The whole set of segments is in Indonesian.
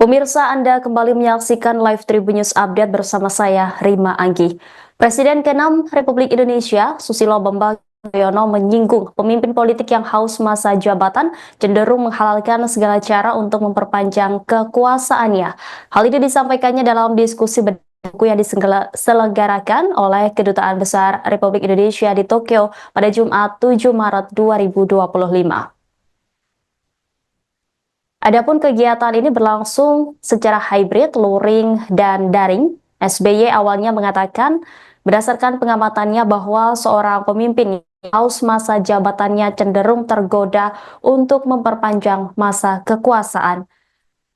Pemirsa, Anda kembali menyaksikan Live Tribun News Update bersama saya, Rima Anggi. Presiden ke-6 Republik Indonesia, Susilo Bambang Yudhoyono menyinggung pemimpin politik yang haus masa jabatan cenderung menghalalkan segala cara untuk memperpanjang kekuasaannya. Hal ini disampaikannya dalam diskusi buku yang diselenggarakan oleh Kedutaan Besar Republik Indonesia di Tokyo pada Jumat 7 Maret 2025. Adapun kegiatan ini berlangsung secara hybrid, luring, dan daring. SBY awalnya mengatakan berdasarkan pengamatannya bahwa seorang pemimpin haus masa jabatannya cenderung tergoda untuk memperpanjang masa kekuasaan.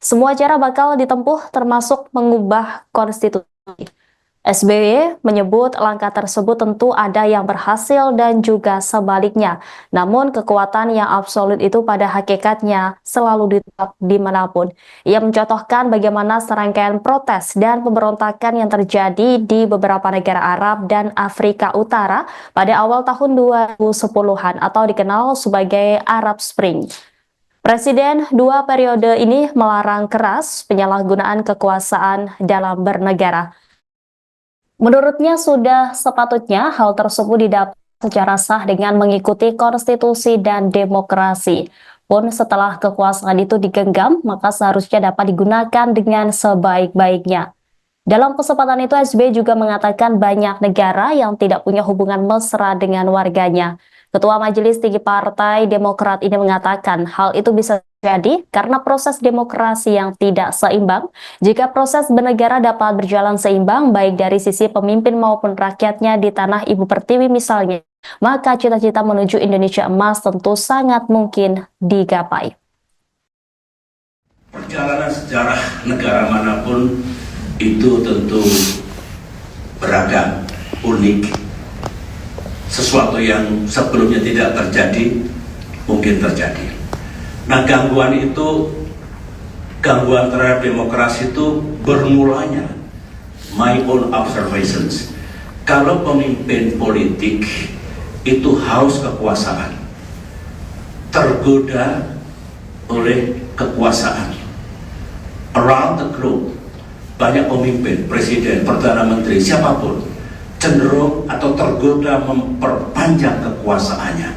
Semua cara bakal ditempuh termasuk mengubah konstitusi. SBY menyebut langkah tersebut tentu ada yang berhasil dan juga sebaliknya. Namun kekuatan yang absolut itu pada hakikatnya selalu ditolak dimanapun. Ia mencontohkan bagaimana serangkaian protes dan pemberontakan yang terjadi di beberapa negara Arab dan Afrika Utara pada awal tahun 2010-an atau dikenal sebagai Arab Spring. Presiden dua periode ini melarang keras penyalahgunaan kekuasaan dalam bernegara. Menurutnya sudah sepatutnya hal tersebut didapat secara sah dengan mengikuti konstitusi dan demokrasi. Pun setelah kekuasaan itu digenggam, maka seharusnya dapat digunakan dengan sebaik-baiknya. Dalam kesempatan itu, SBY juga mengatakan banyak negara yang tidak punya hubungan mesra dengan warganya. Ketua Majelis Tinggi Partai Demokrat ini mengatakan hal itu bisa terjadi karena proses demokrasi yang tidak seimbang. Jika proses bernegara dapat berjalan seimbang baik dari sisi pemimpin maupun rakyatnya di tanah Ibu Pertiwi misalnya, maka cita-cita menuju Indonesia emas tentu sangat mungkin digapai. Perjalanan sejarah negara manapun itu tentu beragam, unik. Sesuatu yang sebelumnya tidak terjadi, mungkin terjadi. Nah, gangguan terhadap demokrasi itu bermulanya, my own observations. Kalau pemimpin politik itu haus kekuasaan, tergoda oleh kekuasaan, around the globe, banyak pemimpin, presiden, perdana menteri, siapapun cenderung atau tergoda memperpanjang kekuasaannya,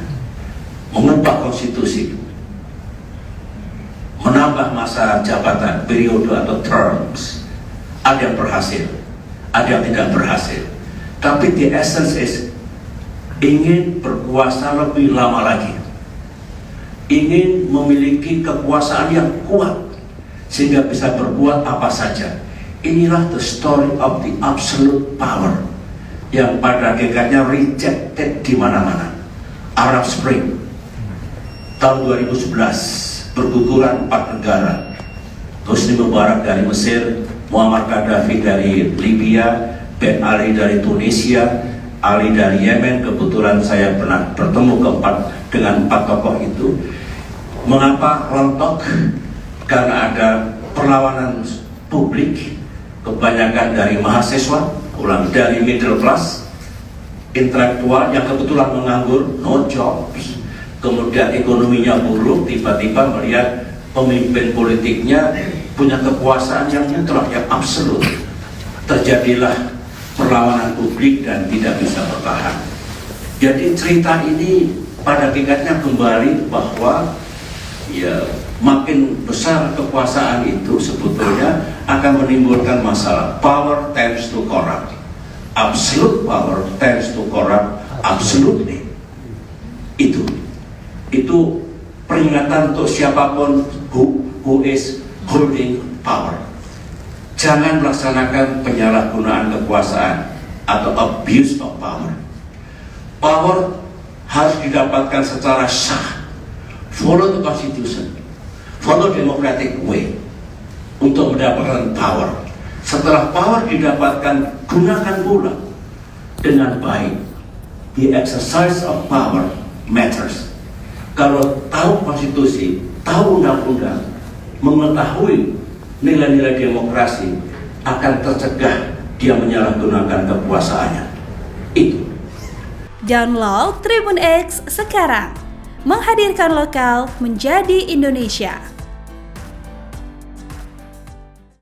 mengubah konstitusi, menambah masa jabatan, periode atau terms. Ada yang berhasil, ada yang tidak berhasil. Tapi the essence is ingin berkuasa lebih lama lagi, ingin memiliki kekuasaan yang kuat sehingga bisa berbuat apa saja. Inilah the story of the absolute power yang pada hakikatnya rejected di mana-mana. Arab Spring tahun 2011, berguguran 4 negara. Hosni Mubarak dari Mesir, Muammar Gaddafi dari Libya, Ben Ali dari Tunisia, Ali dari Yemen. Kebetulan saya pernah bertemu dengan 4 tokoh itu. Mengapa rontok? Karena ada perlawanan publik, kebanyakan dari mahasiswa, dari middle class, intelektual yang kebetulan menganggur, no jobs, kemudian ekonominya buruk, tiba-tiba melihat pemimpin politiknya punya kekuasaan yang mutlak, yang absolut. Terjadilah perlawanan publik dan tidak bisa bertahan. Jadi cerita ini pada hakikatnya kembali bahwa ya makin besar kekuasaan itu sebetulnya akan menimbulkan masalah. Power tends to corrupt. Absolute power tends to corrupt absolutely. Itu peringatan untuk siapapun who is holding power. Jangan melaksanakan penyalahgunaan kekuasaan atau abuse of power. Power harus didapatkan secara sah. Follow the constitution, follow democratic way untuk mendapatkan power. Setelah power didapatkan, gunakan pula dengan baik. The exercise of power matters. Kalau tahu konstitusi, tahu undang-undang, mengetahui nilai-nilai demokrasi, akan tercegah dia menyalahgunakan kekuasaannya. Itu. Download Tribun X sekarang. Menghadirkan lokal menjadi Indonesia.